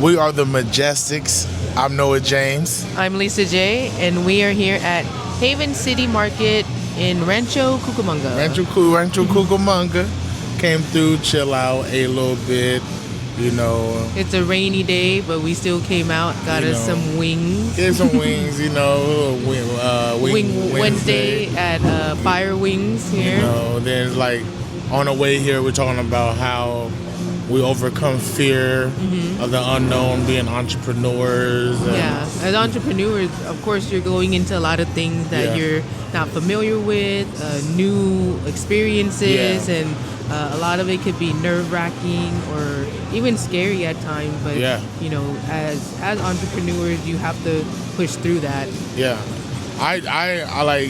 We are the Majestics. I'm Noah James. I'm Lisa J, and we are here at Haven City Market in Rancho Cucamonga. Rancho Cucamonga. Came through, chill out, ate a little bit, It's a rainy day, but we still came out, got us some wings. Get some wings, Wing Wednesday at Fire Wings here. Then like on the way here, we're talking about how we overcome fear of the unknown, being entrepreneurs. As entrepreneurs, of course, you're going into a lot of things that you're not familiar with, new experiences, and a lot of it could be nerve-wracking or even scary at times. But as entrepreneurs, you have to push through that. Yeah, I like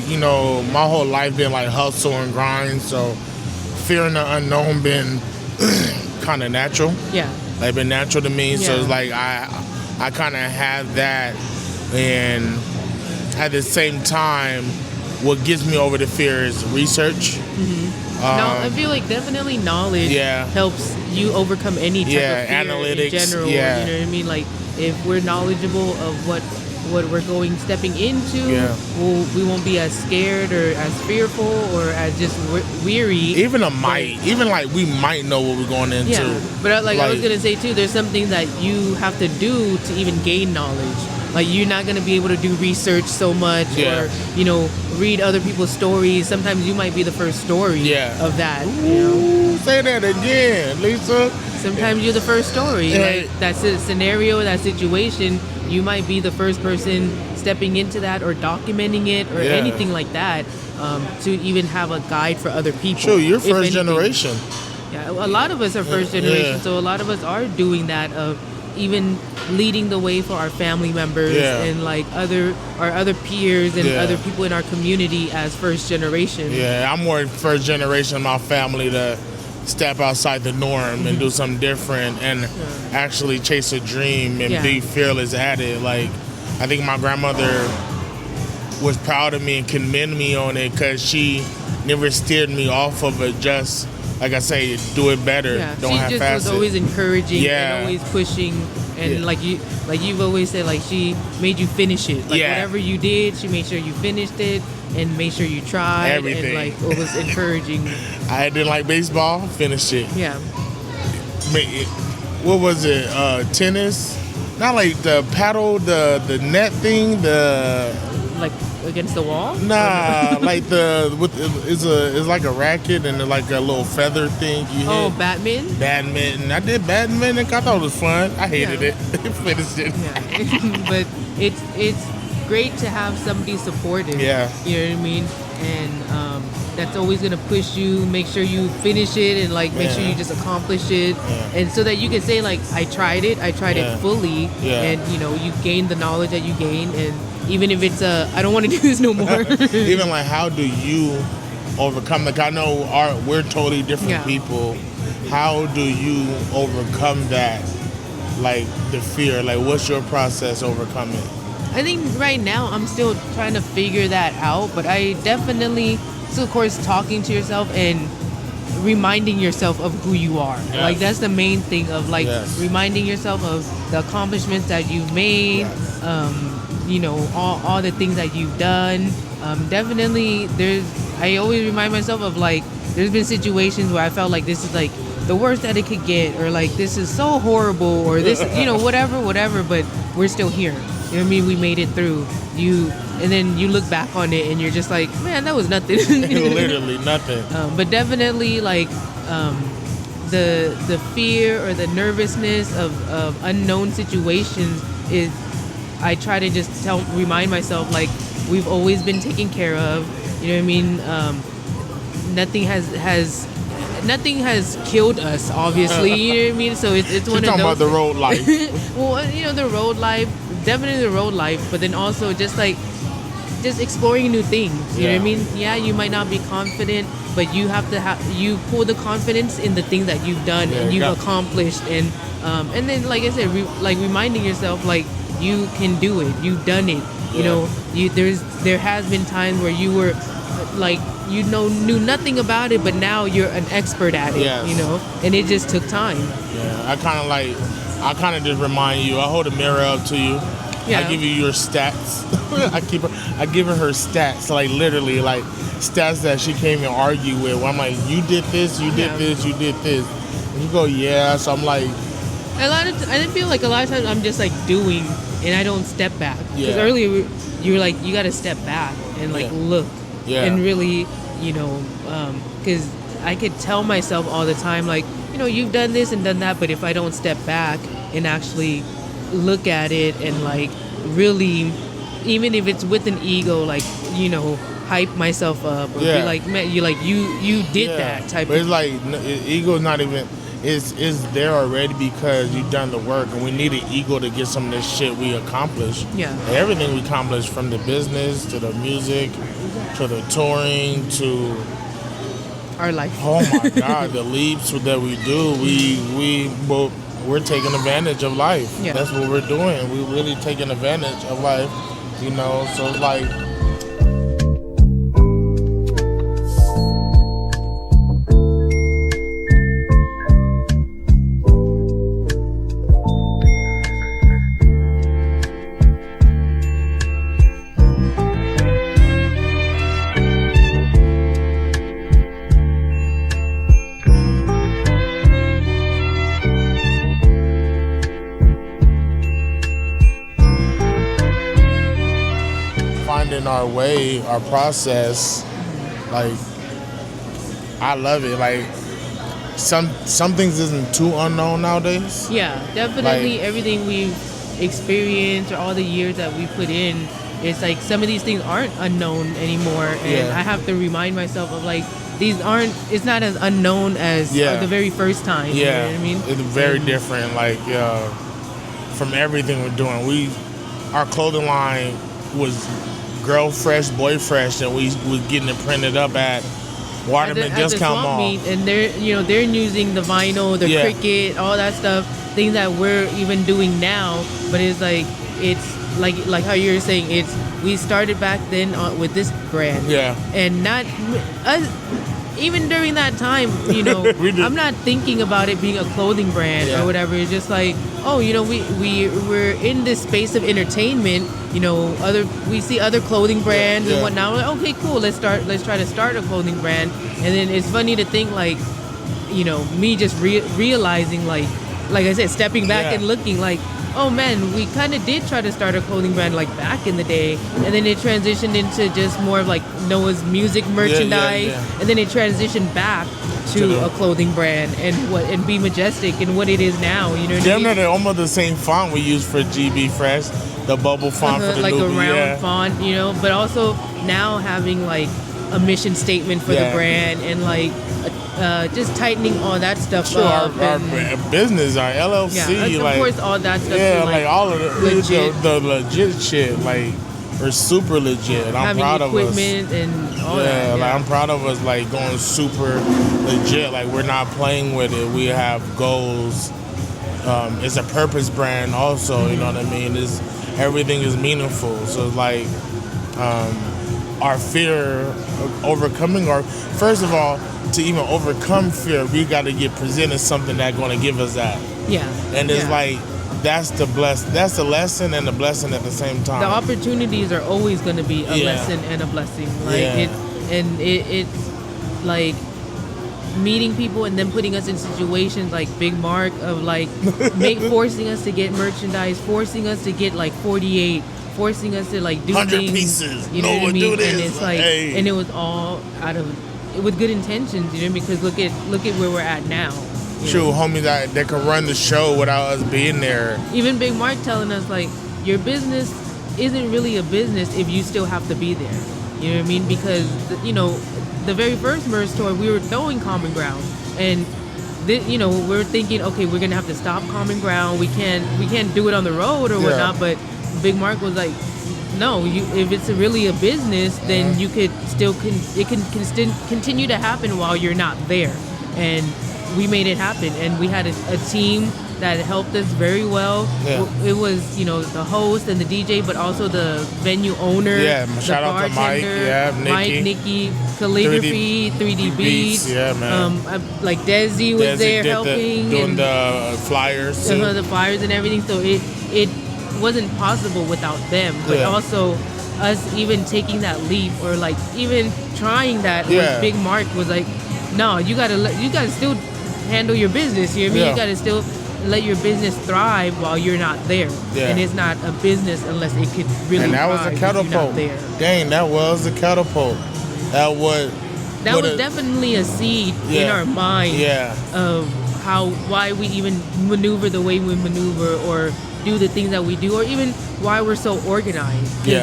my whole life been like hustle and grind, so fearing the unknown been kind of natural. Like been natural to me. So it's like I kind of have that, and at the same time, what gets me over the fear is research. I feel like definitely knowledge helps you overcome any type of fear analytics, in general. You know what I mean? Like if we're knowledgeable of what we're stepping into, we won't be as scared or as fearful or as just weary. Even we might know what we're going into. But I was gonna say too, there's something that you have to do to even gain knowledge. Like you're not gonna be able to do research so much, or read other people's stories. Sometimes you might be the first story of that. Say that again, Lisa. Sometimes you're the first story. Like that's a scenario, that situation. You might be the first person stepping into that or documenting it or anything like that, to even have a guide for other people. Sure, you're first generation. Yeah, a lot of us are first generation, so a lot of us are doing that of even leading the way for our family members and like our other peers and other people in our community as first generation. Yeah, I'm more first generation in my family to step outside the norm and do something different and actually chase a dream and be fearless at it. Like, I think my grandmother was proud of me and commended me on it because she never steered me off of it. Just like I say, do it better. Don't half-ass it. She just was always encouraging and always pushing. And like you've always said, like she made you finish it. Like whatever you did, she made sure you finished it and made sure you tried. Everything. And like it was encouraging. I didn't like baseball, finished it. Yeah. What was it? Tennis? Not like the paddle, the net thing, like against the wall? Nah, like it's like a racket and like a little feather thing you hit. Badminton? Badminton. I did badminton. I thought it was fun. I hated it. Finished it. Yeah. But it's great to have somebody supportive. Yeah. You know what I mean? And that's always gonna push you, make sure you finish it and like make sure you just accomplish it. And so that you can say like I tried it fully and you gained the knowledge that you gained, and even if it's I don't want to do this no more. Even like how do you overcome, like I know we're totally different people. How do you overcome that, like the fear? Like what's your process overcoming? I think right now I'm still trying to figure that out, but I definitely, so of course talking to yourself and reminding yourself of who you are. Like that's the main thing of like reminding yourself of the accomplishments that you've made, all the things that you've done. Definitely I always remind myself of like, there's been situations where I felt like this is like the worst that it could get, or like this is so horrible, or this, whatever, but we're still here. You know what I mean? We made it through. And then you look back on it and you're just like, man, that was nothing. Literally nothing. But definitely like the fear or the nervousness of unknown situations is, I try to just remind myself like we've always been taken care of. You know what I mean? Nothing has killed us, obviously. You know what I mean? So it's one of those. You're talking about the road life. Well, the road life, definitely the road life, but then also just exploring new things. You know what I mean? Yeah, you might not be confident, but you have to you pull the confidence in the things that you've done and you've accomplished, and then like I said, reminding yourself like you can do it. You've done it. There has been times where you were like knew nothing about it, but now you're an expert at it. And it just took time. I kind of like I kind of just remind you. I hold a mirror up to you. Yeah. I give you your stats. I give her stats, like literally, like stats that she can't even argue with. Where I'm like, you did this, you did this, you did this. And you go, yeah. So I'm like, I feel like a lot of times I'm just like doing, and I don't step back. Because Yeah. earlier you were like, you got to step back and like look, and really, because I could tell myself all the time, like, you've done this and done that, but if I don't step back and actually look at it and like really, even if it's with an ego, like, hype myself up or be like, man, you did that type but of. it's like ego's not even. It's there already because you've done the work, and we need an ego to get some of this shit we accomplished. Yeah. And everything we accomplished, from the business to the music to the touring to Our life. Oh my God, the leaps that we do, we're taking advantage of life. Yeah. That's what we're doing. We're really taking advantage of life, So it's like. Finding our way, our process, like I love it. Like some things isn't too unknown nowadays. Yeah, definitely. Like, everything we've experienced or all the years that we put in, it's like some of these things aren't unknown anymore, and I have to remind myself of like it's not as unknown as the very first time. You know what I mean? It's very different. Like from everything we're doing, our clothing line was Girl Fresh, Boy Fresh, and we was getting it printed up at Waterman Discount Mall. And they're using the vinyl, the Cricut, all that stuff, things that we're even doing now. But it's like how you were saying, we started back then with this brand. Yeah. And not us. Even during that time, I'm not thinking about it being a clothing brand or whatever. It's just like, we're in this space of entertainment. We see other clothing brands and whatnot. We're like, okay, cool. Let's try to start a clothing brand. And then it's funny to think like, me just realizing like I said, stepping back and looking like, oh man, we kind of did try to start a clothing brand like back in the day, and then it transitioned into just more of like Noah's music merchandise, and then it transitioned back to a clothing brand and Be Majestic and what it is now. You know what I mean? They're almost the same font we use for GB Fresh, the bubble font for the like new, a round font, but also now having like a mission statement for the brand and like just tightening all that stuff up. Our business, our LLC, of course, all that stuff. Yeah, like all of the legit shit, like we're super legit. I'm having proud of us. Equipment and all that. Yeah, like I'm proud of us, like going super legit. Like we're not playing with it. We have goals. It's a purpose brand, also. You know what I mean? Everything is meaningful. So like, our fear of overcoming, first of all, to even overcome fear, we got to get presented something that's going to give us that. Yeah. And it's like, that's the lesson and the blessing at the same time. The opportunities are always going to be a lesson and a blessing. Like it's like meeting people and then putting us in situations like Big Mark of like forcing us to get merchandise, forcing us to get like 48, forcing us to like do 100 things. pieces. You know what I mean? Do this. And it's like, and it was all out of with good intentions, because look at where we're at now. True, homies that can run the show without us being there. Even Big Mark telling us like, your business isn't really a business if you still have to be there. You know what I mean? Because the very first merch store, we were throwing Common Ground, and we're thinking, okay, we're gonna have to stop Common Ground. We can't do it on the road or whatnot. But Big Mark was like, no, if it's really a business, then you could still it can continue to happen while you're not there. And we made it happen, and we had a team that helped us very well. Yeah. It was, the host and the DJ, but also the venue owner. Yeah, the shout out to Mike. Yeah, Nikki, calligraphy, 3D Beats. Yeah, man. Like Desi was there helping. Doing the flyers. The flyers and everything. So it wasn't possible without them. But also us even taking that leap or like even trying that with Big Mark was like, no, you gotta still handle your business. You know what I mean? You gotta still let your business thrive while you're not there. Yeah. And it's not a business unless it could really and that was a catapult. Dang, that was a catapult. That was definitely a seed in our mind of why we even maneuver the way we maneuver or do the things that we do, or even why we're so organized. You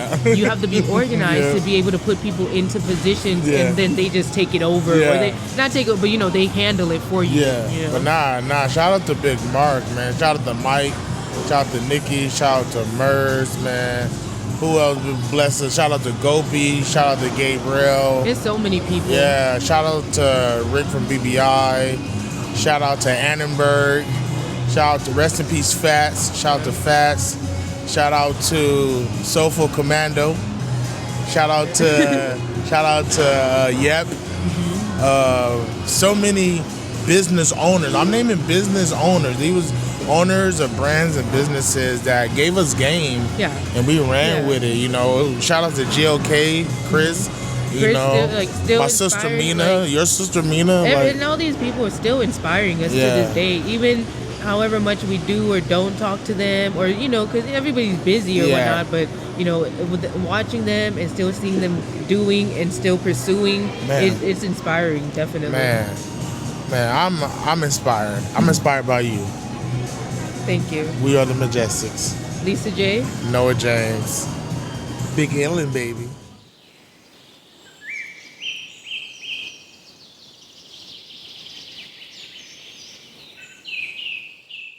have to be organized to be able to put people into positions, and then they just take it over, or they not take it, but they handle it for you. But nah. Shout out to Big Mark, man. Shout out to Mike. Shout out to Nikki. Shout out to Mers, man. Who else blessed us? Shout out to Gopi. Shout out to Gabriel. There's so many people. Yeah. Shout out to Rick from BBI. Shout out to Annenberg. Shout out to Rest in Peace Fats. Shout out to Fats. Shout out to Soulful Commando. Shout out to Yep. So many business owners. I'm naming business owners. He was owners of brands and businesses that gave us game. And we ran with it. Shout out to GLK, Chris. Still my sister Mina, your sister Mina. And all these people are still inspiring us to this day. Even however much we do or don't talk to them, or because everybody's busy or whatnot, but with watching them and still seeing them doing and still pursuing, it's inspiring, definitely. Man, I'm inspired. I'm inspired by you. Thank you. We are the Majestics. Lisa J. Noah James. Big Ellen, baby.